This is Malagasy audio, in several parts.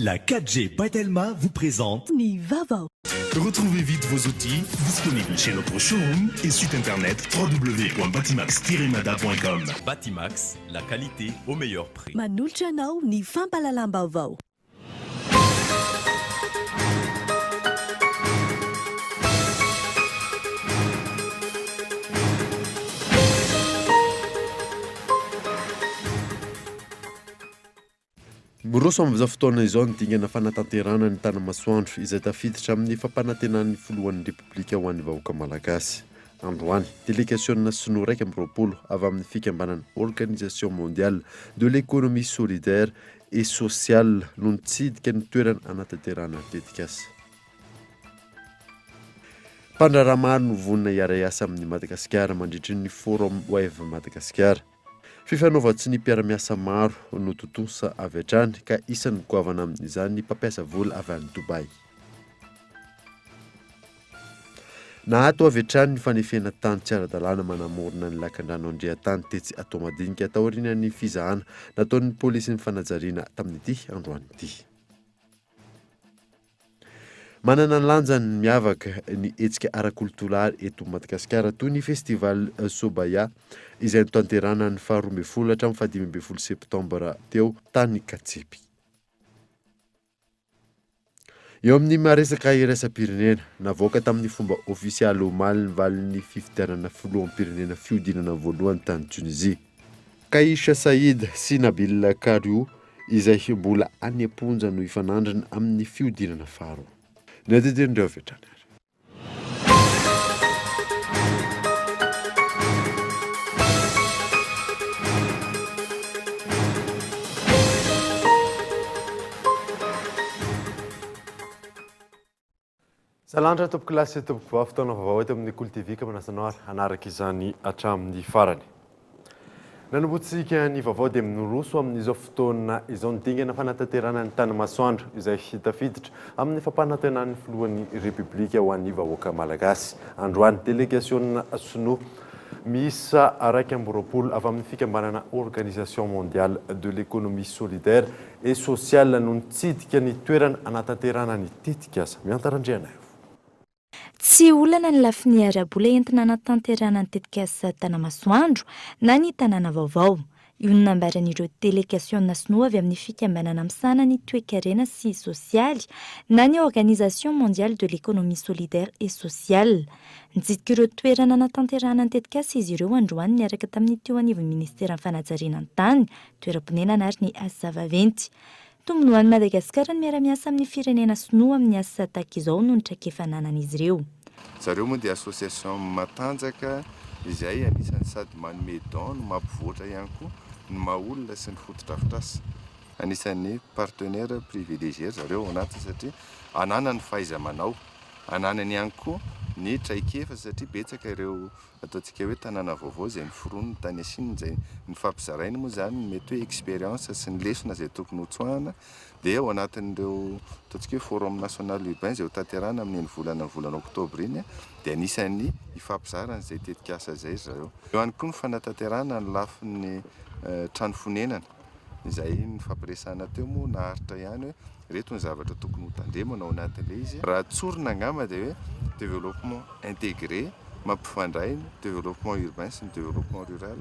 La 4G Batelma vous présente Nivava. Retrouvez vite vos outils disponibles chez notre showroom et site internet www.batimax-mada.com. Batimax, la qualité au meilleur prix. Manolotra anao ny fampalalam-baovao. Miroso amin'izao fotoana izao ny dingana fanatanterana ny tanamasoandro izay tafiditra amin'ny fampanantenan'ny filohan'ny repoblika ho an'ny vahoaka malagasy. Androany, délégation sinoa raika amby roapolo avy amin'ny fikambanana Organisation mondiale de l'économie solidaire et sociale no nitsidika ny toerana anatanterana tetikasa. Mpandrarahamaro no vonina hiara-iasa amin'ny Madagasikara mandritra ny Forum Wave Madagasikara. Fifanaovatsy ny mpiara-miasa maro no totosa avy hatrany ka isan'ny goavana amin'izany ny mpampiasa vola avy any Dubai. Nahato avy hatrany ny fanefena tany tsy ara-dalàna manamorona ny lakan-drano andrian-tany tetsy atao madinika tao aorian'ny fizahana nataon'ny polisy ny fanajariana tamin'ity androany ity. Manana ny lanjany miavaka ny hetsika ara-koltolary eto Madagasikara toy ny festival Sobaya izay notanterana ny 12 hatramin'ny 15 septambra teo tany Katsepy. Eo amin'ny maresaka iraisam-pirenena navoaka tamin'ny fomba ofisialy omaly ny valin'ny fifidianana filoham-pirenena fiodinana voalohany tany Tunisie. Kaisha Said sy Nabil Kariou izay mbola any am-ponja no ifanandrana amin'ny fiodinana faharoa. Nededendreo vetrany. Salandra top klasy top fotoana vaovao eto amin'ny Kolo TV ka manasanao anaraka izany hatramin'ny farany. Nanombotsika ny vaovao dia minoroso amin'izao fotoana izao ny dingana fanatanterana ny tanamasoandro izay tafiditra amin'ny fampanantenan'ny filohan'ny repoblika ho an'ny vahoaka malagasy. Androany délégation sinoa miisa raika amby roapolo avy amin'ny fikambanana Organisation mondiale de l'économie solidaire et sociale no nitsidika ny toerana anatanterana ny tetikasa. Miantarandriana io. Tsy olana ny lafiny ara-bola entina anatanterana ny tetikasa tanamasoandro na ny tanàna vaovao. Io no nambaran'ireo délégation sinoa avy amin'ny fikambanana misana ny toe-karena sy sosialy na ny Organisation mondiale de l'économie solidaire et sociale. Nitsidika ireo toerana anatanterana ny tetikasa izy ireo androany niaraka tamin'ny teo anivon'ny ministeran'ny fanajariana ny tany, toeram-ponenana ary ny asa vaventy. Tombony ho an'ny Madagasikara ny miara-miasa amin'ny firenena sinoa amin'ny asa tahaka izao no nitraikefananan'izy ireo. Zareo moa dia association matanjaka izay anisany sady manome don no mampivoatra ihany koa ny maha-olona sy ny fotodrafitrasa. Anisan'ny partenaire privilégié zareo ao anaty satria anana ny fahaiza-manao, ananany ihany koa ny traikefa satria betsaka ireo ataontsika hoe tanàna vaovao izay noforoniny tany Chine izay ny fampizarainy moa izany mety hoe expérience sy ny lesona izay tokony hotsoahana dia ao anatin'ireo ataontsika hoe forum national urbain izay ho tanterana amin'ny volana oktobra iny dia anisan'ny hifampizarana izay tetikasa izay zareo. Eo ihany koa ny fanatanterana ny lafin'ny trano fonenana izay ny fampiresahana teo moa naharitra ihany hoe reto ny zavatra tokony ho tandremana ao anatin'ilay izy. Raha tsorina angamba dia hoe développement intégré mampifandray ny développement urbain sy ny développement rural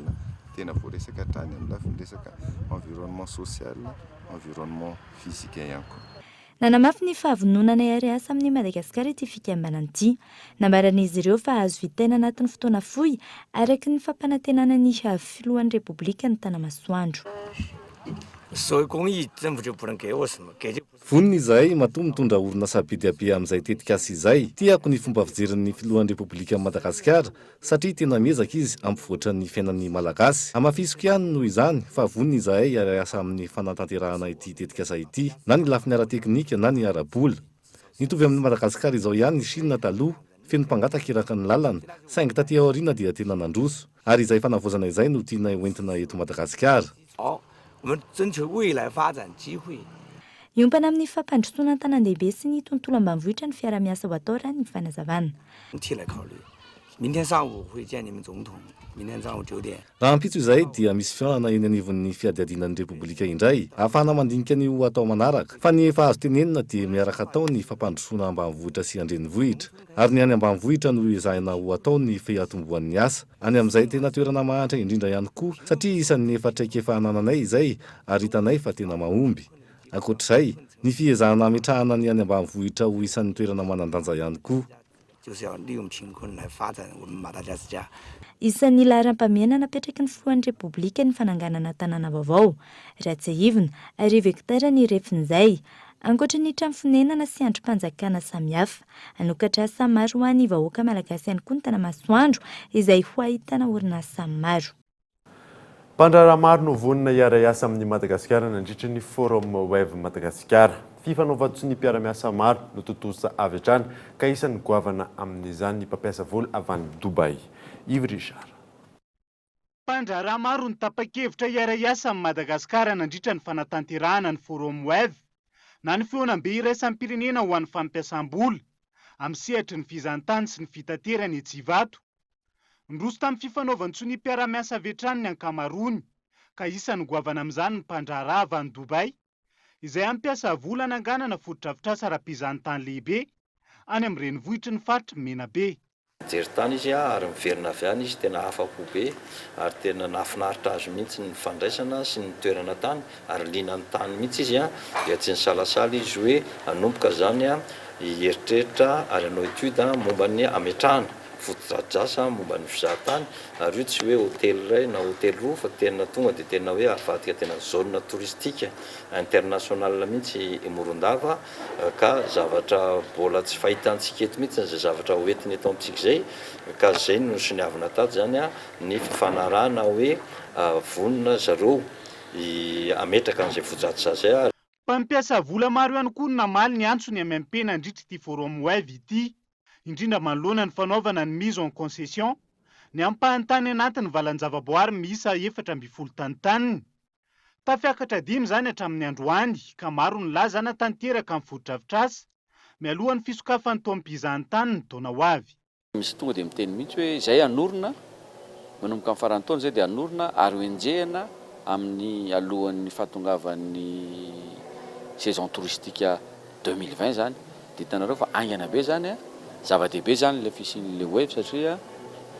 tena voaresaka hatrany amin'ny lafin'ny resaka environnement social, environnement physique ihany koa. Nanamafy ny fahavononana hiara-asa amin'ny Madagasikara ity fikambanana ity. Nambaran'izy ireo fa azo vitaina anatin'ny fotoana fohy araka ny fampanantenana ny filohan'ny repoblika ny tanamasoandro. Vonina izay matoa mitondra orinasa be dia be amin'izay tetikasa izay. Tiako ny fomba fijerin'ny filohan'ny repoblika Madagasikara satria tena miezaka izy ampivoatra ny fiainan'ny malagasy. Amafisiko ihany noho izany fa vonina izahay hiara-asa amin'ny fanatanterahana ity tetikasa ity na ny lafiny ara-teknika na ny ara-bola. Nitovy amin'ny Madagasikara izao ihany ny Chine taloha feno mpangataka iraka ny lalana saingy taty aoriana dia tena nandroso ary izay fanavozana izay no tiana hoentina eto Madagasikara. Iompana amin'ny fampandrosoana an-tanàn-dehibe sy ny tontolo ambanivohitra ny fiara-miasa ho atao raha ny fanazavana. 明天上午会见你们总统，明天上午9点。 raha ampitso izay dia misy fiahana eny anivon'ny fiadiadinan'ny repoblika indray ahafahana mandinika an'io atao manaraka fa ny efa azo tenenina dia miaraka atao ny fampandrosoana ambanivohitra sy andrenivohitra ary ny any ambanivohitra no ezahina ho atao ny fehatombohan'ny asa any amin'izay tena toerana mahantra indrindra ihany koa satria isan'ny efa traika efa hanananay izay ary hitanay fa tena mahomby ankoatr'izay ny fiezahana ametrahana ny any ambanivohitra ho isan'ny toerana manandanja ihany koa. 就是要利用贫困来发展我们马达加斯加。 Isan'ny laharam-pahamehana napetraky ny filohan'ny repoblika ny fananganana tanàna vaovao ratsy ivona arivo hektara ny refin'izay ankoatra ny trano fonenana sy androm-panjakana samihafa anokatra asa maro ho an'ny vahoaka malagasy ihany koa ny tanamasoandro izay ho ahitana orinasa maro. Mpandraharaha maro no vonona hiara hiasa amin'ny Madagasikara nandritra ny Forum Web Madagasikara. Fifanoavan-tso ny mpiara-miasa maro no totosa avy hatrany ka isan'ny goavana amin'izany ny mpampiasa vola avy any Dubai. Yves Richard. Mpandraharaha maro ny tapa-kevitra hiara hiasa amin'ny Madagasikara nandritra ny fanatanterahana ny Forum Web na ny feonam-be iraisam-pirenena ho an'ny fampiasam-bola amin'ny sehatry ny fizantany sy ny fitaterany Etsivato. Ndroso tamin'ny fifanaovan-tso ny mpiara-miasa avy hatrany ny ankamaroany ka isan'ny goavana amin'izany ny mpandraharaha avy any Dubai izay ampiasa vola nanganana fotodrafitrasa ara-pizantany lehibe any amin'ny renivohitry ny faritra Menabe. Jery tany izy ary miverina avy any izy tena afa-po be ary tena nahafinaritra azy mihitsy ny fandraisana sy ny toerana tany ary linan'ny tany mihitsy izy dia tsy ny salasala izy hoe hanomboka zany hieritreritra ary hanao etude momba ny ametrahana fotodrafitrasa momba ny fizahatany ary io tsy hoe hôtely iray na hôtely roa fa tena tonga dia tena hoe avadika tena zone touristique internationale mihitsy Morondava ka zavatra mbola tsy fahitantsika eto mihitsy izay zavatra hoentiny eto amintsika izay ka izay no siniavana tady zany ny fifanarahana hoe vonona zareo ametraka an'izay fotodrafitrasa zay. Mpampiasa vola maro ihany koa namaly ny antsony amin'ny ampena andritra ity Forum Web ity indrindra manoloana ny fanaovana ny mise en concession ny ampahantany anatin'ny valan-javaboary miisa 4 tantaniny. Tafiakatra 5 zany hatramin'ny androany ka maro ny laza natanteraka amin'ny fotodrafitrasa mialohan'ny fisokafan'ny toam-pizahantany ny taona ho avy. Misy tonga dia miteny mihitsy hoe izay anorina manomboka amin'ny farany taona izay dia anorina ary hoenjehana amin'ny alohan'ny fahatongavan'ny saison touristique 2020 zany dia hitanareo fa aingana be zany zava-dehibe zany le fisian'le web satria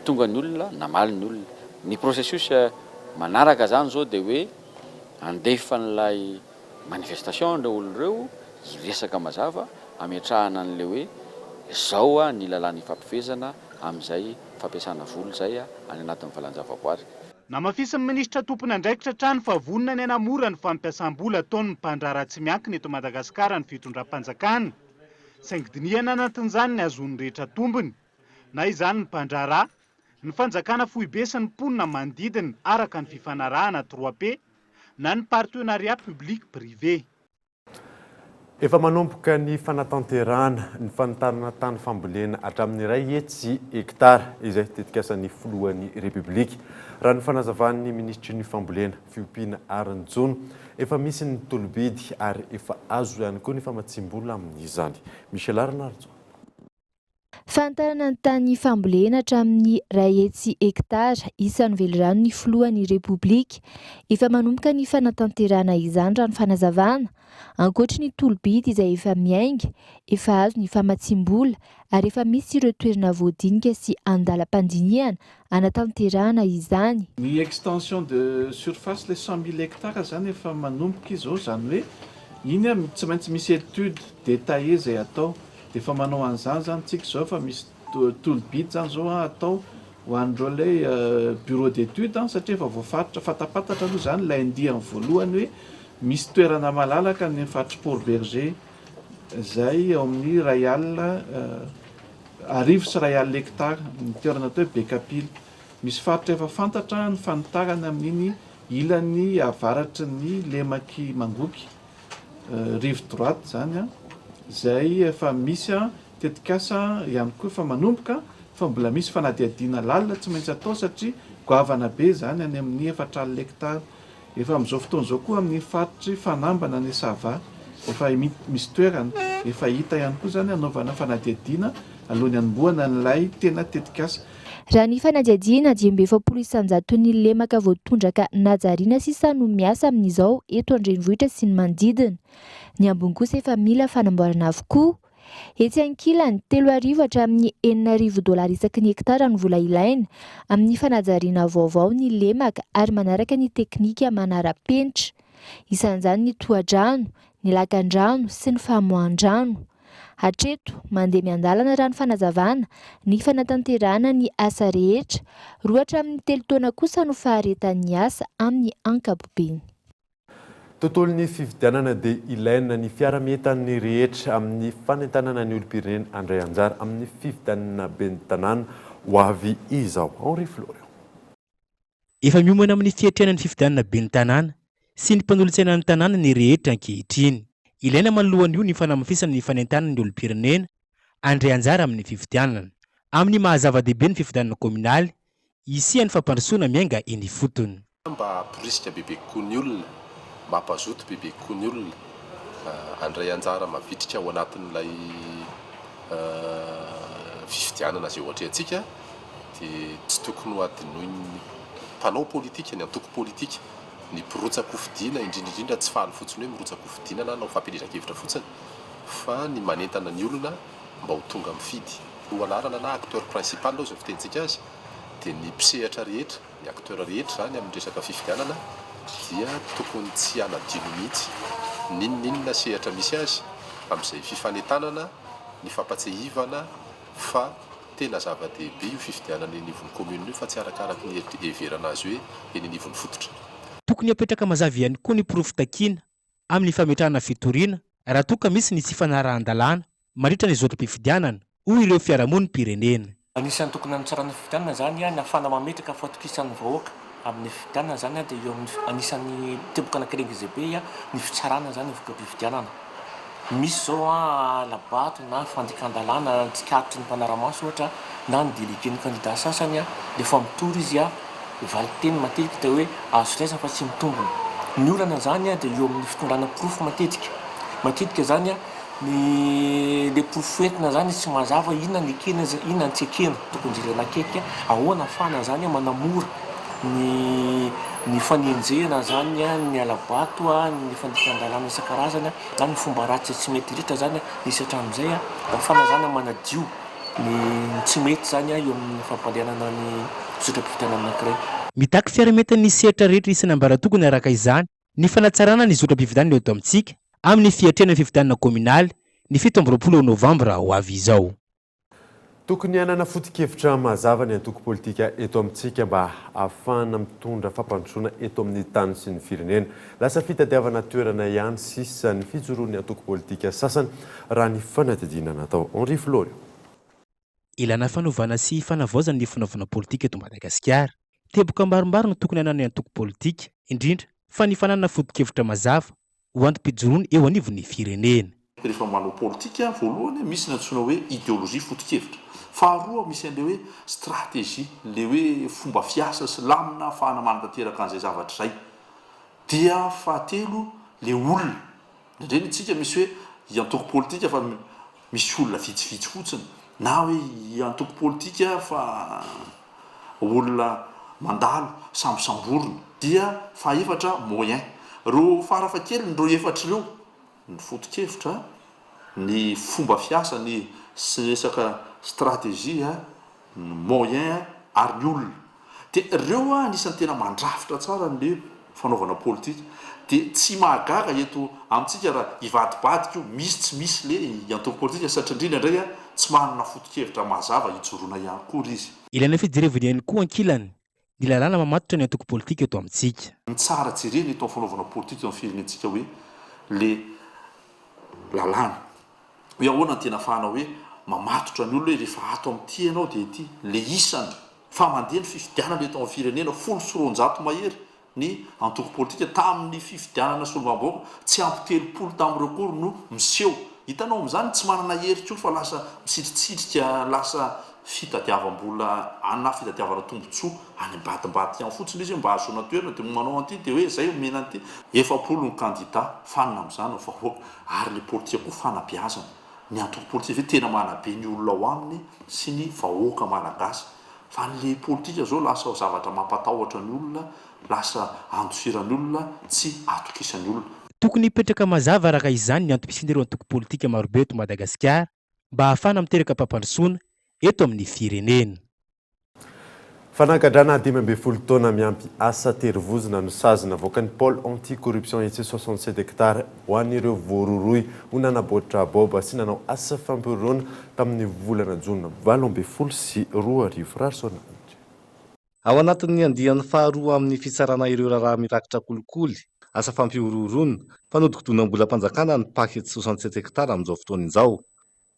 tonga ny olona namaly ny olona ny processus manaraka zany zao dia hoe andefa n'ilay manifestation le olo ireo hiresaka mazava ametrahana an'le hoe zao ny lalàna hifampifezana amin'izay fampiasana vola zay any anatin'ny valan-javaboary. Namafisin'ny minisitra tompony andraikitra trano fa vonona ny hanamora ny fampiasam-bola ataon'ny mpandraharaha tsy miankina eto Madagasikara ny fitondram-panjakana. Saingy dinihana anatin'izany ny azon'ny rehetra tombony na izany ny mpandraharaha ny fanjakana fohibe sy ny mponina manodidina araka ny fifanarahana 3P na ny partenariat public privé. Efa manomboka ny fanatanterahana ny fanitarana tany fambolena hatramin'ny 1 hektara izay tetikasan'ny filohan'ny repoblika. Raha ny fanazavan'ny ministry ny fambolena Fiompiana Aranjono efa misy ny tolobidy ary efa azo ihany koa ny famatsim-bola amin'izany. Michel Arnarjo. Fantarana ny tany fambolena hatramin'ny 1 hektara isan'ny velorano ny filohan'ny repoblika efa manomboka ny fanatanterahana izany raha ny fanazavana ankoatra ny tolobidy izay efa miainga efa azo ny famatsim-bola ary efa misy ireo toerana voadinika sy andalam-pandinihana anatanterahana izany. Ny extension de surface le 100 000 hectares zany efa manomboka izao zany hoe iny tsy maintsy misy étude détaillée izay atao dia efa manao an'izany zany tsika zao fa misy tolobidy zany zao atao ho an'ireo le bureau d'étude satria efa voafaritra fatapatatra aloha zany ilay andiany voalohany hoe misy toerana malalaka ny faritra Port Berger zay ao amin'ny arivo sy 1 hectare ny toerana atao hoe Bekapile. Misy faritra efa fantatra ny fanitarana amin'iny ilany avaratry ny Lemaky Mangoky rive droite zany zay efa misy tetikasa ihany koa efa manomboka fa mbola misy fanadihadiana lalina tsy maintsy atao satria goavana be zany any amin'ny 4 hectare. Efa amin'izao fotoana izao koa amin'ny faritry fanambana ny Sava efa misy toerana efa hita ihany koa zany anaovana fanadihadiana alohan'ny hanombohana n'ilay tena tetikasa. raha ny fanadihadiana 2020 ny lemaka voatondraka Najariana sisa no miasa amin'izao eto andrenivohitra sy ny manodidina. Ny ambony kosa efa mila fanamboarana avokoa. Etsy ankilany 3,000 hatramin'ny 4,000 dolara isaky ny hektara ny vola ilaina amin'ny fanajariana vaovao ny lemaka ary manaraka ny teknika manara-penitra. Isan'izany ny tohadrano, ny lakan-drano sy ny famohan-drano. Hatreto mandeha miandalana raha ny fanazavana ny fanatanterahana ny asa rehetra, 2 hatramin'ny 3 taona kosa no faharetan'ny asa amin'ny ankapobeny. Tontolon'ny fifidianana dia ilaina ny fiara-mientan'ny rehetra amin'ny fanentanana ny olom-pirenena andray anjara amin'ny fifidianana ben'ny tanàna ho avy izao. Henri Florian. Efa miomana amin'ny fiatrehana ny fifidianana ben'ny tanàna sy ny mpanolontsaina ny tanàna ny rehetra ankehitriny. Ilaina manoloan'io ny fanamafisana ny fanentanana ny olom-pirenena andray anjara amin'ny fifidianana. Amin'ny mahazava-dehibe ny fifidianana kominaly, isian'ny fampandrosoana miainga eny fotony. Mba hamporisika bebe kokoa ny olona, mba hampazoto bebe kokoa ny olona, andray anjara mavitrika ao anatin'ilay fifidianana izay ohatra antsika, dia tsy tokony ho adinoin'ny mpanao politika, ny antoko politika, ny mpirotsaka hofidiana indrindrindrindra tsy faly fotsiny hoe mirotsaka hofidiana na nao fampielezan-kevitra fotsiny, fa ny manentana ny olona mba ho tonga mifidy. Ho anarana na acteur principal aloha izay fitentsika azy, dia ny mpisehatra rehetra, ny acteur rehetra zany amin'ny resaka fifidianana dia tokony tsy hanadino mihitsy n'inona sehatra misy azy amin'izay fifanentanana, ny fampatsehivana, fa tena zava-dehibe io fifidianana eny anivon'ny commune io fa tsy arakaraky ny heverana azy hoe eny anivon'ny fototra. Tokony apetraka mazava ihany koa ny porofon-takiana amin'ny fametrahana fitoriana raha toa ka misy ny tsy fanarahan-dalàna mandritra ny zotom-pifidianana hoy ireo fiarahamonim-pirenena. Anisan'ny tokony hanitsarana fifidianana zany ny ahafana mametraka fatokisan'ny vahoaka amin'ny fifidianana zany dia eo amin'ny anisan'ny teboka anankiregny izay be ny fitsarana zany voka-pifidianana. Misy zao alabato na fandikan-dalàna tsikatry ny mpanaramaso ohatra na ny délégué ny candidat sasany rehefa mitory izy valiteny matetika dia hoe azo raisana fa tsy mitombona. Ny olana zany dia eo amin'ny fitondrana porofo matetika zany le porofo entina zany tsy mazava inona ny ekena inona ny tsy ekena tokony jerena akaiky ahoana fana zany manamora ny fanenjehana zany ny alabato ny fandikan-dalàna isan-karazany na ny fomba ratsy tsy mety rehetra zany nisy hatramin'izay ahafana zany manadio ny tsy mety zany eo amin'ny fampalianana ny zotra-pifidianana anankiray. Mitaky fiara-mientan'ny ny sehatra rehetra isany ambara tokony araka izany ny fanatsarana ny zotra-pifidianana eto amintsika amin'ny fiatrehana ny fifidianana kominaly ny 17 Novambra ho avy izao. Tokony hanana foto-kevitra mazava ny antoko politika eto amintsika mba ahafahana mitondra fampandrosoana eto amin'ny tany sy ny firenena. Lasa fitadiavana toerana ihany sisa ny fijoroan'ny antoko politika sasany raha ny fanadihadiana natao. Henri Florian. Ilana fanovana sy fanavaozana ny fanaovana politika eto Madagasikara. Teboka maromaro no tokony hanana ny antoko politika, indrindra fa ny fananana foto-kevitra mazava ho antom-pijoroany eo anivon'ny firenena. Rehefa manao politika voalohany misy ny antsoina hoe idéologie foto-kevitra. Faharoa misy an'ilay hoe stratégie, le hoe fomba fiasa sy lamina ahafahana manatanteraka an'izay zavatra izay. Dia fahatelo le olona. Indrindra itsika misy hoe iantoko politika fa misy olona vitsivitsy fotsiny, na hoe iantoko politika fa olona mandalo sambosamborona. Dia fahaefatra moyen. Ro farafakely ro efatra ireo ny foto-kevitra, ny fomba fiasa, ny resaka stratégie, ny moyen ary ny olona. Dia ireo anisan'ny tena mandrafitra tsara ny fanaovana politika. Dia tsy mahagaga eto amintsika raha ivadibadika io misy tsy misy le antoko politika satria indrindra indray tsy manana foto-kevitra mazava hijoroana ihany koa izy. Ilaina fijerevana ihany koa ankilany ny lalàna mamatotra ny antoko politika eto amintsika. Ny tsara jerena eto amin'ny fanaovana politika amin'ny firenentsika hoe le lalàna. Hoe ahoana ny tena ahafahana hoe mamatotra ny olona hoe rehefa ato amin'ity ianao dia ity le isany fa mandeha ny fifidianana eto amin'ny firenena 100 mahery ny antoko politika tamin'ny fifidianana solombavam-baovaka tsy ampy 30 tamin'ireo kory no miseho. Hitanao amin'izany tsy manana hery koa fa lasa misitritsitrika, lasa fitadiavam-bola ana fitadiavana tombontsoa any ambadimbady ihany fotsiny izy mba ahazoana toerana dia manao an'ity dia hoe izay omena an'ity 70 ny candidat fanina amin'izany ny vahoaka ary ny politika koa fanabeazana. Ny antoko politika ve tena manabe ny olona ao aminy sy ny vahoaka malagasy fa nle politika zao lasa zavatra mampatahotra ny olona lasa andosiran'ny olona tsy atokisan'ny olona tokony hipetraka mazava araka izany ny antom-pisin'ireo antoko politika marobe eto Madagasikara mba ahafana miteraka pampandrosoana eto amin'ny firenena. Fanangadrana 12 taona miampy asa terivozona no sazina avoakan'ny pôle anti-corruption etsy 67 hectare ho an'ireo voaroroy ho nanamboatra baoba sy nanao asa fampirona tamin'ny volana jona 12 sy 2 Rarsona. Ao anatin'ny andiany faharoa amin'ny fitsarana ireo raharaha mirakitra kolikoly asa fampiororona fanodikodonam-bolam-panjakana ny paky 67 hectare amin'izao fotoana izao.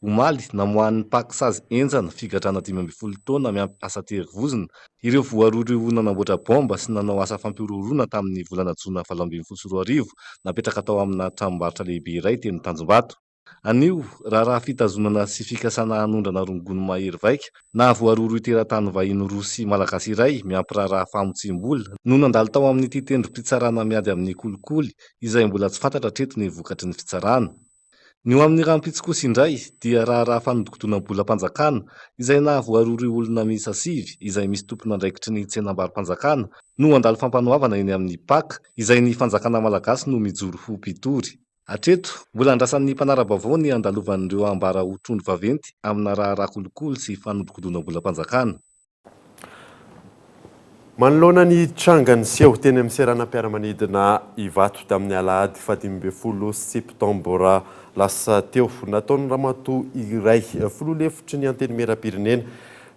Omaly namohan'ny paky sazy enjana figadrana 12 taona miampy asa terivozona ireo voaroroy ho nanamboatra bomba sy nanao asa fampiororona tamin'ny volana jona 12 napetraka tao amina tranombarotra lehibe iray teny Tanjombato. Anio raharaha fitazonana sy fikasana hanondrana rongony mahery vaika na voaroroy teratany vahiny Rosy malagasy iray miampy raharaha famotsim-bola no nandalo tao amin'ity tendrom-pitsarana miady amin'ny kolikoly izay mbola tsy fantatra hatreto ny vokatry ny fitsarana. Ny eo amin'ny rahampitsikosy indray dia raharaha fanodikodonam-bolam-panjakana izay na voaroroy olona miisa 7 izay misy tompona andraikitry ny tsenam-baro-panjakana no andalo fampanohavana eny amin'ny paka izay ny fanjakana malagasy no mijoro ho mpitory. Hatreto mbola andrasan'ny mpanara-baovao ny andalovan'ireo ambara ho trondro vaventy amina raharaha kolikoly sy fanodikodonam-bolam-panjakana. Manoloana ny trangany seho teny amin'ny seranam-piaramanidina Ivato tamin'ny alahady 17 septambra lasa teo nataon'ny ramatoa iray filoha-hevitry ny antenimieram-pirenena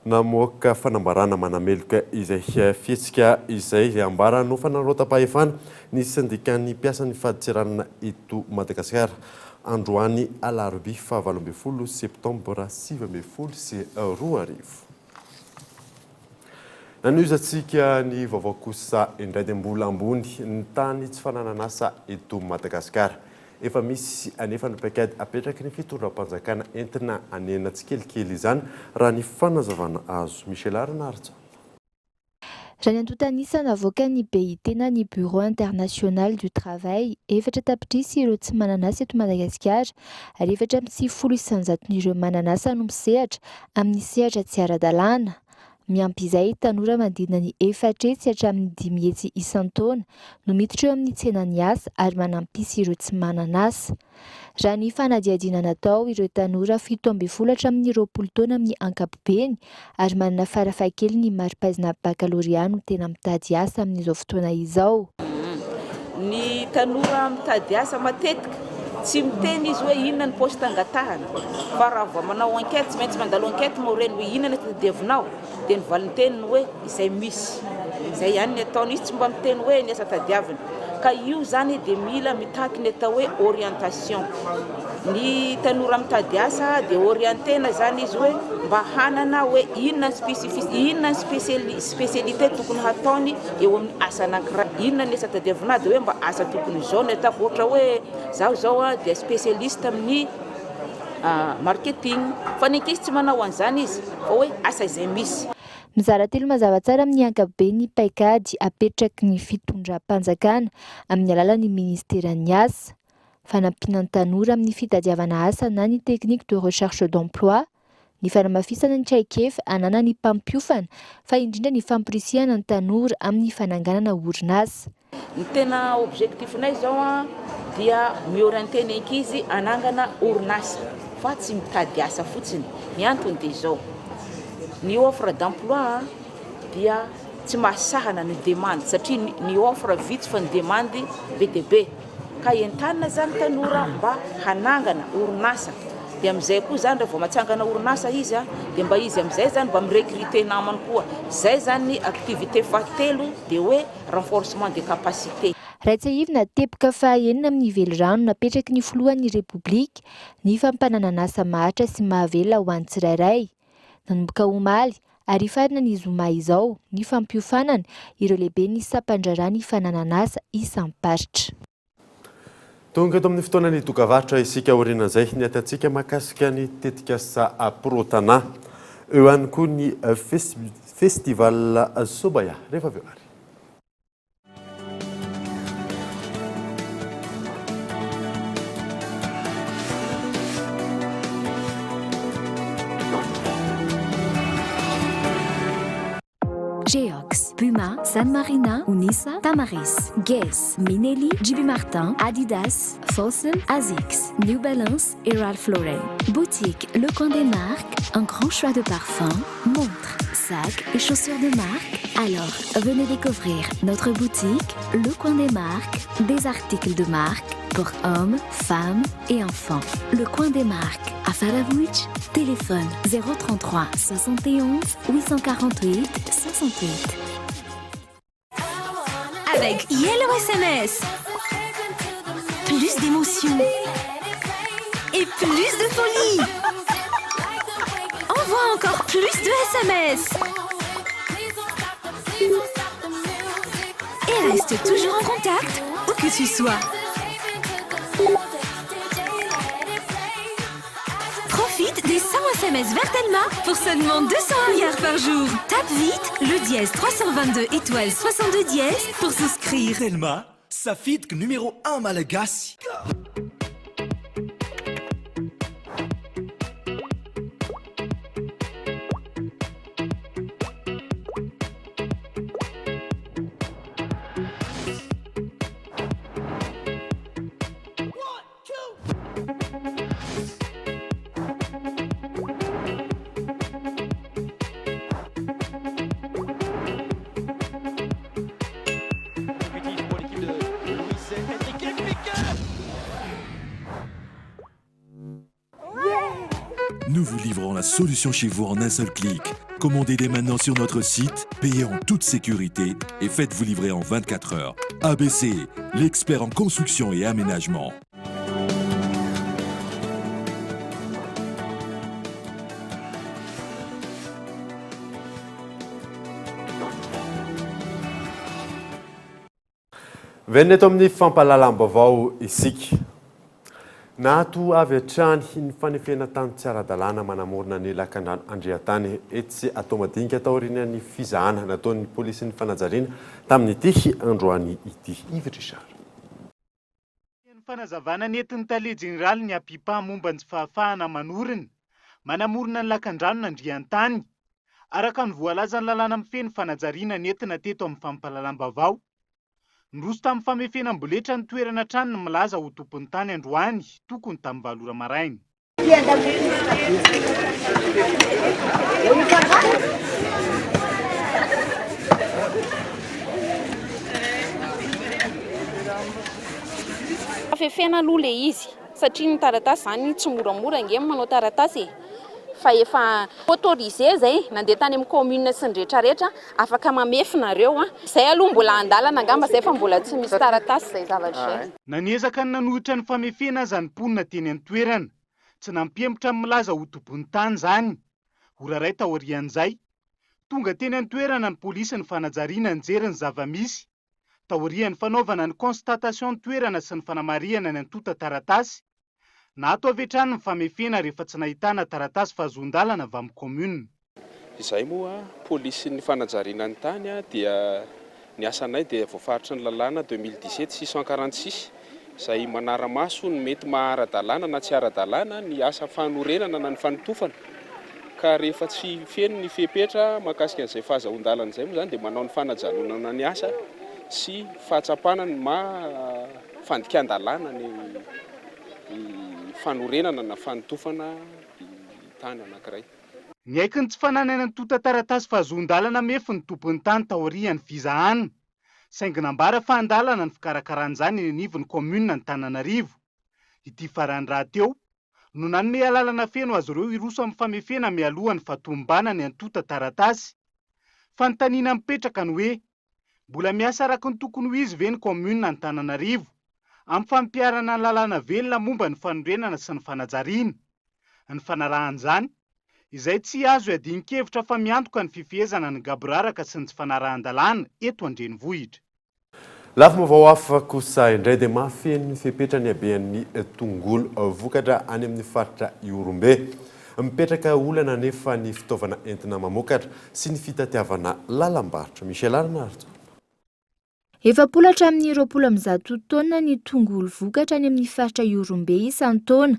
namoaka fanambarana manameloka izay fihetsika izay ambara no fanarota-pahefana ny sindikan'ny mpiasan'ny faditseranana eto Madagasikara androany alarobia 17 septambra 2012 sy 2 Nanoizatsika ny vaovao kosa indray dia mbola ambony ny tany tsy fanananasa eto Madagasikara. Efa misy anefany paikady apetraky ny fitondram-panjakana entina anena tsikelikely izany raha ny fanazavana azo. Michel Arnartsa. Raha ny antontanisana avoakan'ny BIT na ny Bureau international du travail efatra tapitrisy ireo tsy mananasa eto Madagasikara ary efatra amin'ny 10 isanjaton'ireo mananasa no misehatra amin'ny sehatra tsy ara-dalàna. Miampy izay tanora manodidina ny 4 hetsy hatramin'ny 5 hetsy isan-taona no miditra eo amin'ny tsenan'ny asa ary manampisa ireo tsy mananasa. Raha ny fanadihadiana natao ireo tanora 17 hatramin'ny 20 taona amin'ny ankapobeny ary manana farafahakeliny ny mari-pahaizana baccalauréat no tena mitady asa amin'izao fotoana izao. Ny tanora mitady asa matetika tsy miteny izy hoe inona ny poste angatahana fa raha vao manao enquête tsy maintsy mandalo enquête moreny hoe inona ny tadiavinao dia ny valin-teniny hoe izay misy izay ihany ny ataony izy tsy mba miteny hoe ny asa tadiavina ka io zany dia mila mitaky ny atao hoe orientation. Ny tanora mitady asa dia orientena zany izy hoe mba hanana hoe inona ny spécialité tokony hataony eo amin'ny asa anankiray, inona ny asa tadiavina dia hoe mba asa tokony izao no ataoko ohatra hoe zao dia spécialiste amin'ny marketing fa ny ankizy tsy manao an'izany izy fa hoe asa izay misy. Mizara telo mazava tsara amin'ny ankapobeny paikady apetraky ny fitondram-panjakana amin'ny alalan'ny ministeran'ny asa, fanampiana tanora amin'ny fitadiavana asa na ny technique de recherche d'emploi, ny fanamafisana ny traikefa anana ny mpampiofana fa indrindra ny fampirisihana ny tanora amin'ny fananganana orinasa. Ny tena objectif-nay zao dia miorienter ny ankizy anangana orinasa fa tsy mitady asa fotsiny. Ny antony dia zao, ny offre d'emploi dia tsy mahasahana ny demande satria ny offre vitsy fa ny demande be dia be ka entanina zany tanora mba hanangana orinasa dia amin'izay koa zany rehefa mahatsangana orinasa izy dia mba izy amin'izay zany mba mirecruter namany koa. Zay zany activité fahatelo dia hoe renforcement des capacités. Raitsaivina teboka fahaenina amin'ny ivelirano napetraky ny filohan'ny Repoblika ny fampananana asa mahatra sy mahavelona ho an'ny tsirairay. Nanomboka omaly ary farina ny zoma izao ny fampiofanana ireo lehibe ny sampandrara ny fananana asa isamparitra. Tonga eto amin'ny fotoana ny dokavatra isika orinan'izay ny atantsika mahakasika ny tetika asa protana eo ihany koa ny festival Sobaya rehefa avy eo ary. Puma, San Marina, Unisa, Tamaris, Guess, Minelli, JB Martin, Adidas, Fossil, Asics, New Balance et Ralph Lauren. Boutique Le Coin des Marques, un grand choix de parfums, montres, sacs et chaussures de marque. Alors, venez découvrir notre boutique Le Coin des Marques, des articles de marque pour hommes, femmes et enfants. Le Coin des Marques à Falavouch, téléphone 033 71 848 68. Avec Yellow SMS, plus d'émotions et plus de folie. Envoie encore plus de SMS et reste toujours en contact où que tu sois. Profite des 100 SMS vers Telma pour seulement 200 milliards par jour. Tape vite le dièse 322 étoile 62 dièse pour souscrire. Telma, Safit numéro 1 Malagasy. Nous vous livrons la solution chez vous en un seul clic. Commandez dès maintenant sur notre site, payez en toute sécurité et faites-vous livrer en 24 heures. ABC, l'expert en construction et aménagement. Venez amin'ny fampalalambavao isika. Nato avy hatrany ny fanefena tany tsy ara-dalàna manamorona ny lakan-drano Andriantany etsy atao madinika tao aorian'ny fizahana nataon'ny polisy ny fanajariana tamin'ity androany ity. Ivy Richard. Ny fanazavana nentin'ny tale jeneraly ny apipa momba ny tsy fahafahana manorina manamorona ny lakan-drano Andriantany araka ny voalaza ny lalàna mifeny fanajariana nentina teto amin'ny fampalalam-bavao. Ndroso tamin'ny famefena mboletra ny toerana trano ny milaza ho tompon'ny tany androany tokony tamin'ny valora maraina. Afefena aloha le izy satria ny taratasy zany tsy moramora ngem manao taratasy fa efa autorisé zay nandeha tany amin'ny commune sy ny rehetrarehetra afaka mamefinareo zay aloha mbola andalana angamba zay fa mbola tsy misy taratasy zay zavatra zay. Naniezaka ny nanohitra ny famefena zany ponina teny an-toerana tsy nampiemotra amin'ny milaza ho tompony tany zany oraray taorian'izay tonga teny an-toerana ny polisy ny fanajariana nijery ny zava-misy taorian'ny fanaovana ny constatation toerana sy ny fanamariana ny antota taratasy nato avetrany ny famefena rehefa tsy nahitana taratasy fahazon-dalana avy amin'ny commune. Izay moa polisy ny fanajariana ny tany dia ny asanay dia voafaritry ny lalàna 2017-646 izay manara-maso ny mety mahara-dalàna na tsy ara-dalàna ny asa fanorenana na ny fanotofana ka rehefa tsy feno ny fepetra mahakasika an'izay fahazon-dalana izay moa zany dia manao ny fanajanonana ny asa sy fahatsapana ny fandikan-dalàna ny fanorenana na fanotofana tany anankiray. Ny aiky ny tsy fananana ny tota taratasy fahazon-dalana mefy ny tompon'ny tany taorian'ny fizahana saingy nambara fa andalana ny fikarakaran'izany ny anivon'ny commune ny Antananarivo. Ity farany raha teo no nanome alalana feno azy ireo iroso amin'ny famefena mialohan'ny fatombana ny antota taratasy. Fanontaniana mipetraka ny hoe mbola miasa araka ny tokony ho izy ve ny commune ny Antananarivo amin'ny fampiarana ny lalàna velona momba ny fanorenana sy ny fanajariana. Ny fanarahan'izany izay tsy azo iadian-kevitra fa miantoka ny fifehezana ny gaboraraka sy ny tsy fanarahan-dalàna eto an-drenivohitra. Lafim-baovao hafa kosa indray dia mahafeno fepetra ny habean'ny tongolo vokatra any amin'ny faritra Iorombe. Mipetraka olana nefa ny fitaovana entina mamokatra sy ny fitatiavana lalam-barotra. Michel Arnard. Efapolo hatramin'ny 20 taona ny tongolo vokatra any amin'ny faritra Iorombe isan-taona.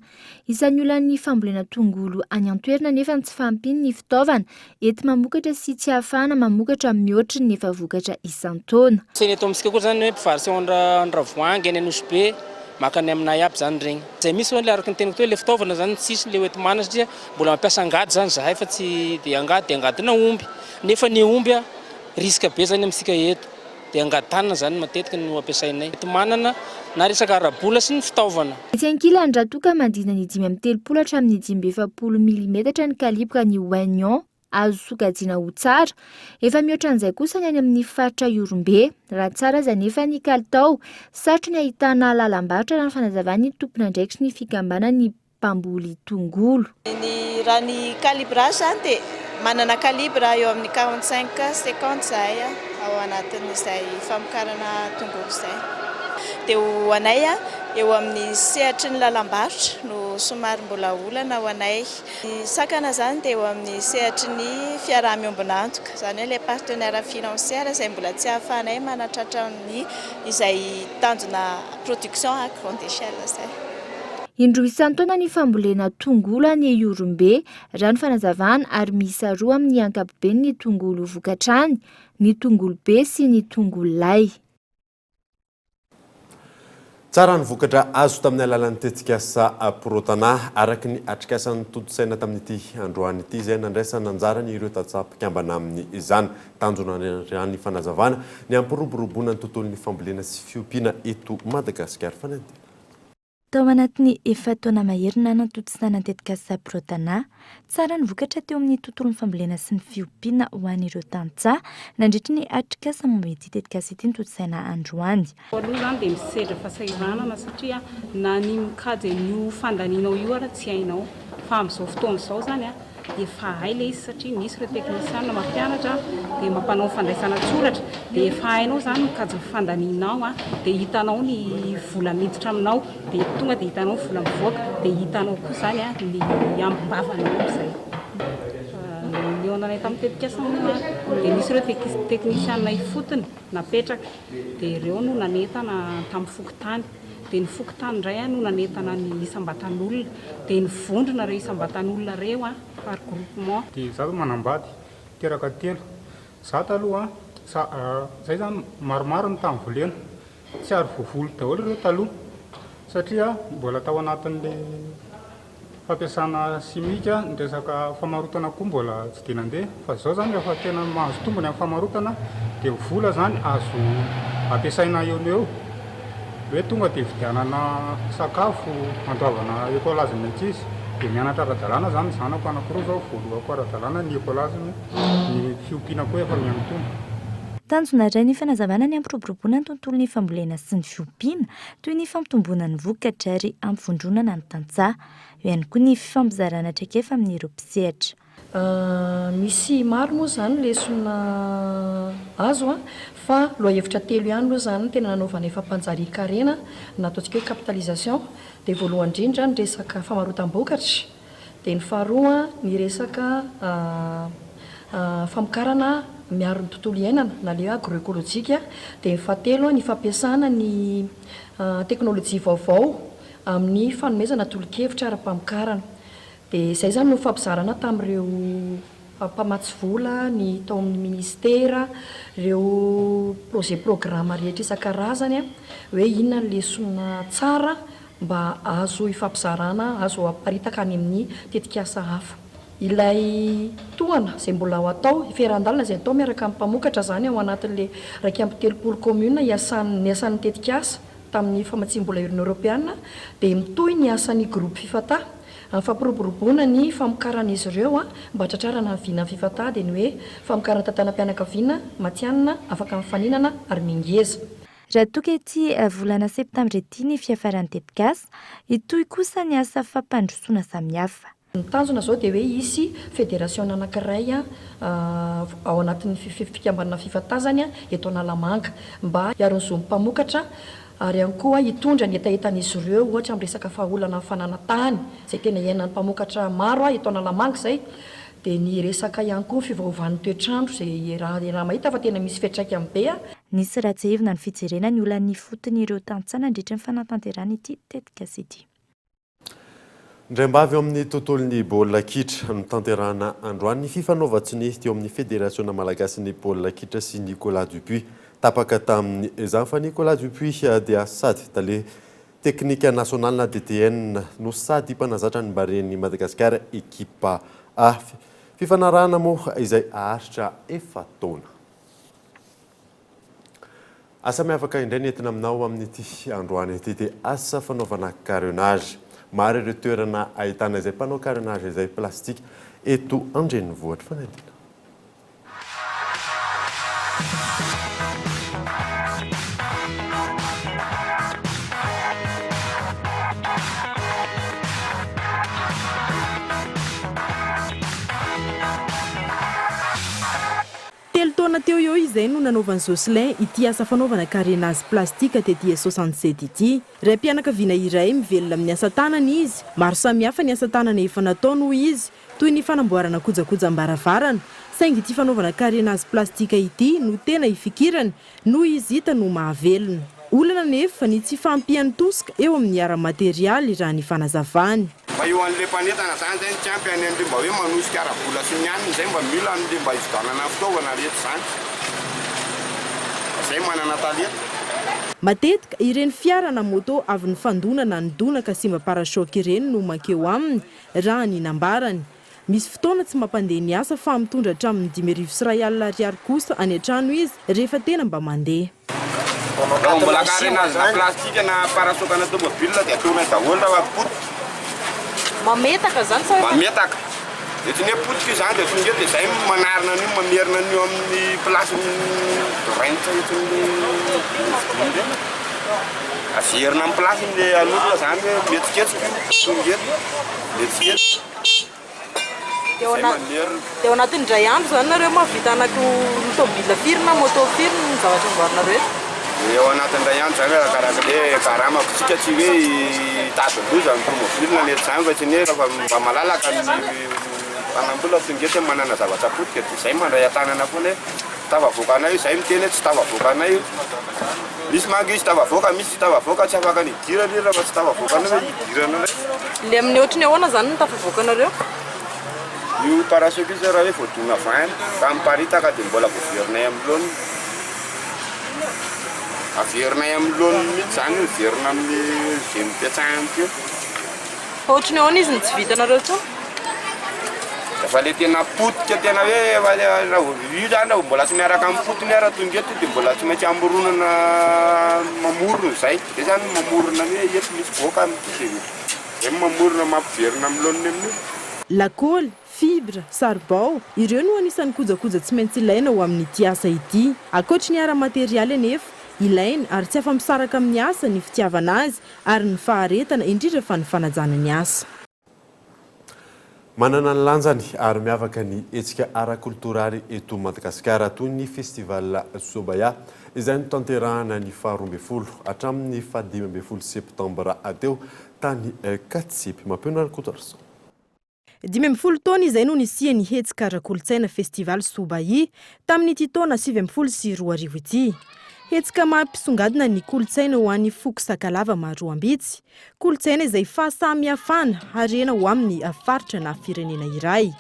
Isan'ny olan'ny fambolena tongolo any an-toerana nefa tsy fahampiany ny fitaovana ety mamokatra sy tsy ahafahana mamokatra mihoatra ny efa vokatra isan-taona. Tsy eto amintsika koa zany hoe mpivarotsy andravoahangy any Anosy makany aminay aby zany regny. Zay misy hoe araka ny teniko toe le fitaovana zany tsisy le hoeto mana satria mbola mampiasa angady zany zahay fa tsy de angady na omby. Nefa ny omby risque be zany amintsika eto. De angatanana zany matetika no ampiasainay. Eto manana na resaka arabola sy ny fitaovana. Etsy ankilany raha toa ka mandina ny 5.30 hatramin'ny 5.70 mm ny kalibra ny oignon azo sokajiana ho tsara. Efa mihoatra an'izay kosa ny any amin'ny faritra Iorombe. Raha tsara aza nefa ny kalitao sarotra ny ahitana lalam-barotra raha ny fanazavany tompona ndraikitry ny fikambanany ny mpamboly tongolo. Raha ny calibrage zany dia manana calibra eo amin'ny 45-50 zay ao anatin'izay famokarana tongolo izay. Dia ho anay eo amin'ny sehatry ny lalam-barotra no somary mbola olana ho anay. Ny sakana zany dia eo amin'ny sehatry ny fiaraha-miombona antoka, zany hoe les partenaires financiers izay mbola tsy ahafahanay manatratra ny izay tanjona production à grande échelle izay. Indroa isan-taona ny fambolena tongolo any Iorombe raha ny fanazavana ary miisa roa amin'ny ankapobeny ny tongolo vokatrany, ny tongolo be sy ny tongolo lay. Tsara ny vokatra azo tamin'ny alalan'ny tetikasa protana araky ny atrikasan'ny toto-tsaina tamin'ity androany ity izay nandraisana anjarany ireo tatsapakambana amin'ny izany tanjona ny fanazavana ny ampiroboroboana ny tontolon'ny fambolena sy fiompiana eto Madagasikara fananty. Tao anatin'ny efa taona maherina nantontosana tetikasa protana, tsara ny vokatra teo amin'ny tontolon'ny fambolena sy ny fiompiana ho an'ireo tantsaha nandritra ny atrikasa momba ity tetikasa ity nototsaina androany. Aloha zany dia misedra fahasahiranana satria na ny mikajy io fandaninao io ara tsy hainao fa amin'izao fotoana izao zany efa hay le izy satria misy ireo teknisiana mampianatra dia mampanao fandraisana tsoratra dia efa hainao zany mikajy fandaninao dia hitanao ny vola miditra aminao dia tonga dia hitanao vola mivoaka dia hitanao koa zany ny ambimbavanao izay. Leonanay tamin'ny tetikasa dia misy ireo teknisiana ifotony napetraka dia ireo no nanentana tamin'ny fokotany. Dia ny fokotany indray no nanentana ny isam-batan'olona dia ny vondrona ireo isam-batan'olona ireo par groupement. Dia izaho manambady teraka telo izaho taloha zay zany maromaro ny tamin'ny volena tsy ary voavolo daholo ireo taloha satria mbola tao anatin'le fampiasana simika ny resaka famarotana koa mbola tsy dia nandeha fa izao zany rehefa tena mahazo tombony amin'ny famarotana dia vola zany azo ampiasaina eo eo hoe tonga dia vidianana sakafo andoavana ekolazina ankizy dia mianatra ara-dalàna zany zanako anankiroa zao voalohako ara-dalàna ny ekolazina ny fiompiana koa efa miantombo. Tanjona iray ny fanazavana ny ampiroboroboana ny tontolon'ny fambolena sy ny fiompiana toy ny fampitomboana ny vokatra ary ampivondronana ny tantsaha. Eo ihany koa ny fifampizarana traikefa amin'ireo mpisehatra. Misy maro moa zany lesona azo fa lohahevitra telo ihany moa zany tena nanaovana efa mpanjarian-karena nataontsika hoe capitalisation dia voalohany indrindra ny resaka famarotam-bokatra dia ny faharoa ny resaka famokarana miaro ny tontolo iainana na le agroekôlôjika dia ny fahatelo ny fampiasana ny teknôlôjia vaovao amin'ny fanomezana tolo-kevitra ara-pamokarana. Dia izay zany no fampizarana tamin'ireo mpamatsy vola ny tao amin'ny ministera ireo projet programme rehetra isan-karazany hoe inona ny lesona tsara mba azo ifampizarana azo aparitaka any amin'ny tetikasa hafa. Ilay toana izay mbola ho atao fiarahan-dalana izay atao miaraka amin'ny mpamokatra zany ao anatin'le 2.30 commune ny asan'ny tetikasa tamin'ny famatsim-bola Union-Européenne dia mitohy ny asan'ny groupe fifata fampiroboroboana ny famokaran'izy ireo mba tratrarana ny vina fifata dia ny hoe famokarana tantanam-pianakaviana matianina afaka mifaninana ary mingeza. Raha toka ety volana septambra ety ny fiafaran'ny tetikasa itoy kosa ny asa fampandrosoana samihafa. Ny tanjona zao dia hoe isy fédération anankiray ao anatin'ny fikambanana fifatazany eto Analamanga mba hiaron'ny mpamokatra ary ihany koa hitondra ny etaetan'izy ireo ohatra amin'ny resaka fahaolana fananatany izay tena iainan'ny mpamokatra maro eto Analamanga izay dia ny resaka ihany koa fivaovan'ny toetrandro izay raha mahita fa tena misy fiantraikany be. nisy ratsehevina ny fijerena ny olan'ny fotony ireo tantsana andritra ny fanatanterana ity tetika sy ity. Ndrembavy eo amin'ny tontolon'ny baolina kitra ny tanterana androany ny fifanaovatsiny teo amin'ny fédération malagasy ny baolina kitra sy Nicolas Dupuis tapaka tamin'ny izany fa Nicolas Dupuis dia sady tale teknika nasional na DTN no sady mpanazatra ny baren'ny Madagasikara ekipa A. Fifanarahana moa izay aharitra efataona. Asa miavaka indray nentina aminao amin'ity androany ity dia asa fanaovana carénage. Maro ireo toerana ahitana izay mpanao carénage izay plastika eto andrenivohitra fanadina. Taona teo eo izay no nanaovan'i Jocelyn ity asa fanaovana carénage plastika tetie 67 ity. Ray mpianakaviana iray mivelona amin'ny asa tanana izy. Maro samihafa ny asa tanana efa natao noho izy, toy ny fanamboarana kojakoja-mbaravarana. Saingy ity fanaovana carénage plastika ity no tena ifikirany noho izy hita no mahavelona. Olana nefa ny tsy fampian'ny tosika eo amin'ny ara-materialy raha ny fanazavany. Io an'ilay mpanetana zany zay tsy ampy any an'ilay mba hoe manosika ara-bola sy ny aniny zay mba mila an'ilay mba hividanana fitaovana rehetra zany. Zay manana talenta. Matetika ireny fiara na moto avy ny fandonana ny donaka sy mba parashoky ireny no makeo aminy raha ny nambarany. Misy fotoana tsy mampandeha ny asa fa mitondra hatramin'ny 5,000 kosa any an-trano izy rehefa tena mba mandeha. Mbola carénage na plastika na parasokana tomobile dia ataonay daholo raha potika. Mametaka zany sa mametaka. Dia tsy ne potika izany dia tonga dia izay manarina an'io mamerina an'io amin'ny plasiny raintsa averina amin'ny plasiny ilay an'olona zany hoe metsiketsika tonga metsiketsika. Teo anatin'ny indray andro zany nareo mahavita tomobile firy na moto firy ny zavatra amboarinareo? Eo anatin'indray andro zany karak'ilay karamako tsika tsy hoe tady-loza ny tomobile na mety zany fa tsy ne rehefa mba malalaka ny mpanambola tonga eto manana zavatra potika dia izay mandray an-tanana foana hoe tavavoaka anay io, izay miteny tsy tavavoaka anay io. Misy manga izy tavavoaka, misy tsy tavavoaka, tsy afaka ny idirana rehefa tsy tavavoaka anay hoe idirana ilay. Le amin'ny ohatrany ahoana zany no tavavoaka anareo? Io parasokisa raha hoe voadona vaina ka miparitaka dia mbola voaverinay amin'ny lony. Averinay amin'ny lony mihitsy zany verina amin'ny izay mipetrahany teo. Ohatrany ahoana izy ny tsy vitanareo tsao? Efa le tena potika tena hoe raha io zany raha mbola tsy miaraka amin'ny potiny raha tonga eto dia mbola tsy maintsy amoronana mamorona izay. Dia zany mamorona hoe eto misy boaka amin'ity dia zay mamorona mampiverina amin'ny loniny amin'io. Lakôly, fibra, sarbao, ireo no anisan'ny kojakoja tsy maintsy ilaina ao amin'ity asa ity. Ankoatra ny ara-materialy anefa, ilaina ary tsy afa-misaraka amin'ny asa ny fitiavana azy ary ny faharetana indrindra fa ny fanajana ny asa. Manana ny lanjany ary miavaka ny hetsika ara-kulturary eto Madagasikara toy ny festival Sobaya izay notanterahana ny 12 hatramin'ny 15 septambra ateo tany Katsipy. Mampiona Kotorson. 12 taona izay no nisiany hetsika ara-kolotsaina festival Sobaya tamin'ity taona 2022 ity. Hetsika mampisongadina ny kolotsaina ho an'ny foko sakalava Maroambitsy, kolotsaina izay fahasamihafana harena ho amin'ny faritra na firenena iray.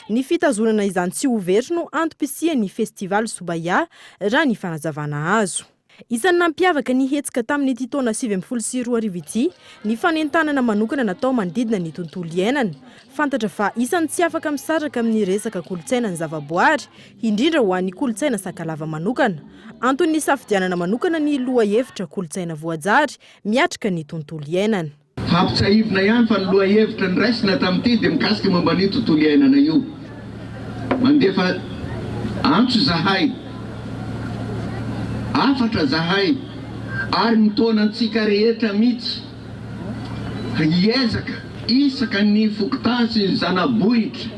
Ny fitazonana izany tsy ho very no antom-pisian'ny festival Sobaya raha ny fanazavana azo. Isan'ny nampiavaka ny hetsika tamin'ity taona 2022 ity, ny fanentanana manokana natao manodidina ny tontolo iainana. Fantatra fa isan'ny tsy afaka misaraka amin'ny resaka kolotsaina ny zavaboary, indrindra ho an'ny kolotsaina sakalava manokana. Antony safidianana manokana ny loha hevitra kolotsaina voajary miatrika ny tontolo iainana. Fampitsahivina ihany fa ny loha hevitra ny raisina tamin'ity dia mikasika momba ny tontolo iainana io. Mandefa antso zahay, afatra zahay, ary mitaonantsika rehetra mihitsy hiezaka isaka ny fokotasy ny zanabohitra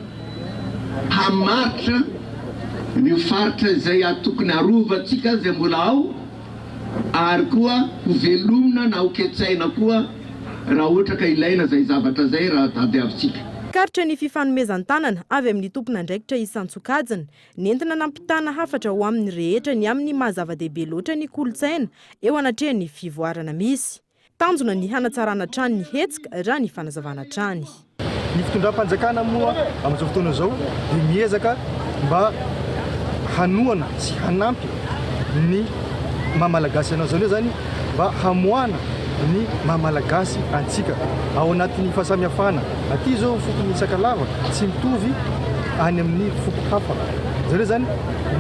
hamaritra ny faritra izay atokony arovantsika izay mbola ao, ary koa ho velomina na ho ketsaina koa raha ohatra ka ilaina izay zavatra izay raha tadiavintsika. Nakaritra ny fifanomezan-tanana avy amin'ny tompon'andraikitra isan-tsokajiny, nentina nampitana hafatra ho amin'ny rehetra ny amin'ny mahazava-dehibe loatra ny kolotsaina eo anatrehan'ny fivoarana misy. Tanjona ny hanatsarana trano ny hetsika raha ny fanazavana trany. Ny fitondram-panjakana moa amin'izao fotoana izao dia miezaka mba hanoana sy hanampy ny mahamalagasy anao, izany hoe zany mba hamoana ny mahamalagasy antsika ao anatin'ny fahasamihafana. Aty zao foko ny Sakalava tsy mitovy any amin'ny foko hafa. Izany hoe zany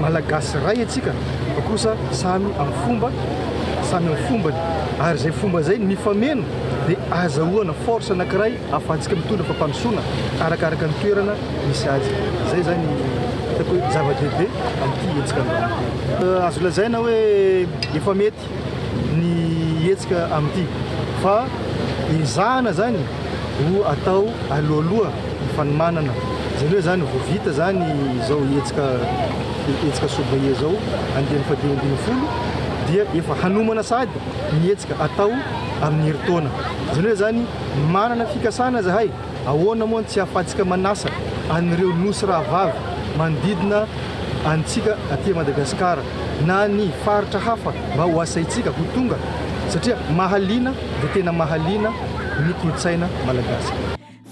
malagasy ray atsika fa kosa samy amin'ny fombany, ary zay fomba zay mifameno dia azahoana force anankiray ahafahantsika mitondra fampandrosoana arakaraka ny toerana misy azy. Zay zany hitako hoe zava-dehibe amin'ity hetsika androany. Azo lazaina hoe efa mety ny hetsika amin'ity fa izahana zany ho atao alohaloha ny fanomanana. Izany hoe zany vao vita zany izao hetsika Sobaie zao andiany fadimy dia efa hanomana sady ny hetsika atao amin'ny herintaona. Izany hoe zany manana fikasana zahay ahoana moa tsy ahafahantsika manasa an'ireo nosy rahavavy manodidina antsika aty Madagasikara na ny faritra hafa mba ho asaitsika ho tonga, satria mahaliana dia tena mahaliana ny kolotsaina malagasy.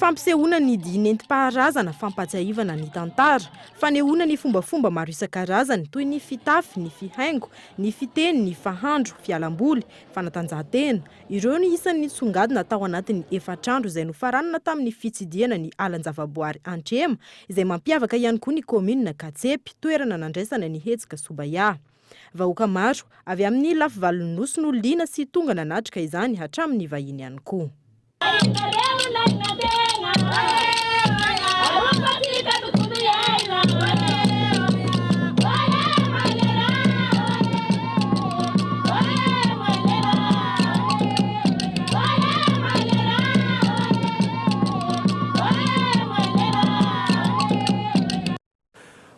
Fampisehoana ny dinentim-paharazana, fampatsiahivana ny tantara, fanehoana ny fombafomba maro isan-karazany toy ny fitafy, ny fihaingo, ny fiteny, ny fahandro, fialamboly, fanatanjahantena. Ireo ny isan'ny songadina tao anatin'ny efatrandro izay nofaranana tamin'ny fitsidiana ny alan-javaboary Antrema izay mampiavaka ihany koa ny komina Katsepy, toerana nandraisana ny hetsika Sobaia. Vahoaka maro avy amin'ny lafivalon'ny nosy no liana sy tonga nanatrika izany hatramin'ny vahiny ihany koa.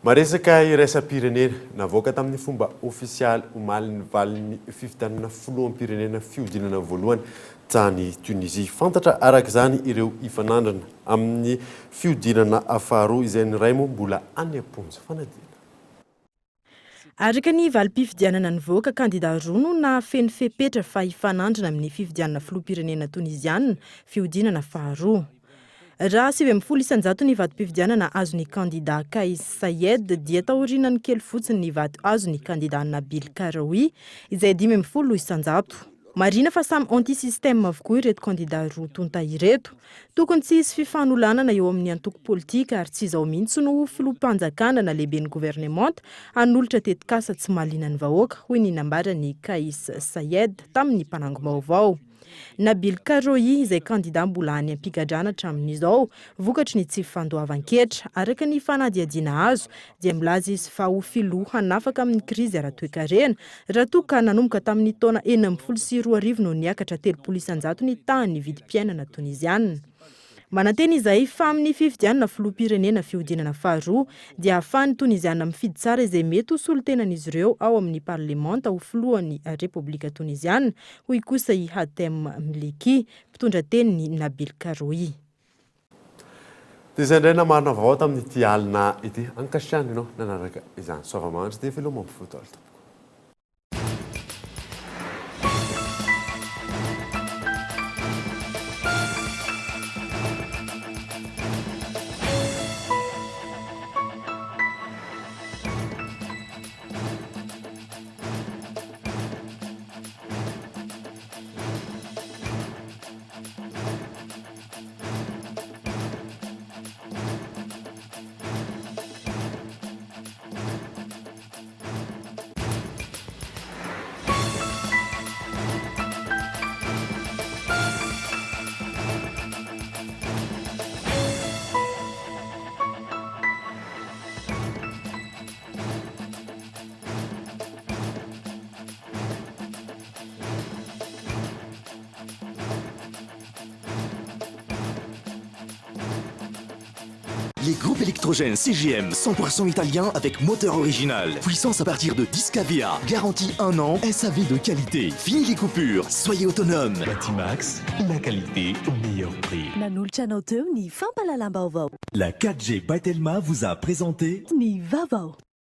Maresaka iraisam-pirenena navoaka tamin'ny fomba ofisialy omaly ny valin'ny fifidianana filoham-pirenena fiodinana voalohany tany Tunisia. Fantatra araka izany ireo ifanandrana amin'ny fiodinana faharoa izay ny ray moa mbola any am-ponja fanadina. Araka ny valim-pifidianana nivoaka kandida roa no nahafeno fepetra fa hifanandrana amin'ny fifidianana filoham-pirenena Tunisiana fiodinana faharoa. Raha 70% ny vatom-pifidianana azon'ny kandida Kais Saied dia taorianany kely fotsiny ny vato azon'ny kandida Nabil Karoui izay 10%. Marina fa samy anti-système avokoa ireto kandida roa tonta ireto. Tokony tsy hisy fifanolanana eo amin'ny antoko politika ary tsy izao mihitsy no filoham-panjakana na lehiben'ny gouvernement hanolotra tetikasa tsy mahaliana ny vahoaka, hoy ny nambarany Kais Saied tamin'ny mpanango-baovao. Nabil Karoui izay kandida mbola any am-pigadrana hatramin'izao vokatry ny tsy fandoavan-ketra araka ny fanadihadiana azo dia milaza izy fa ho filoha hanafaka amin'ny krizy ara-toe-karena raha toa ka nanomboka tamin'ny taona 2024 no niakatra 30% ny tany vidim-piainana Tunisiana. Manantena izay fa amin'ny fifidianana filoham-pirenena fiodinana faharoa dia ahafahan'ny Tunisiana mifidy tsara izay mety ho solotenan'izy ireo ao amin'ny parlemanta ho filohan'ny Repoblika Tunisiana, hoy kosa i Hatem Mliki, mpitondra teny ny Nabil Karoui. Dia izay indray namarina vaovao tamin'ity alina ity ankasitrany ianao nanaraka izany soava-mahandro dia filoma ampifotoalto. Les groupes électrogènes CGM 100% italien avec moteur original. Puissance à partir de 10 kVA. Garantie 1 an. SAV de qualité. Fini les coupures. Soyez autonome. Batimax, la qualité au meilleur prix. Nanulchanoteu ni fampalalamba. La 4G by Telma vous a présenté ni Vavo.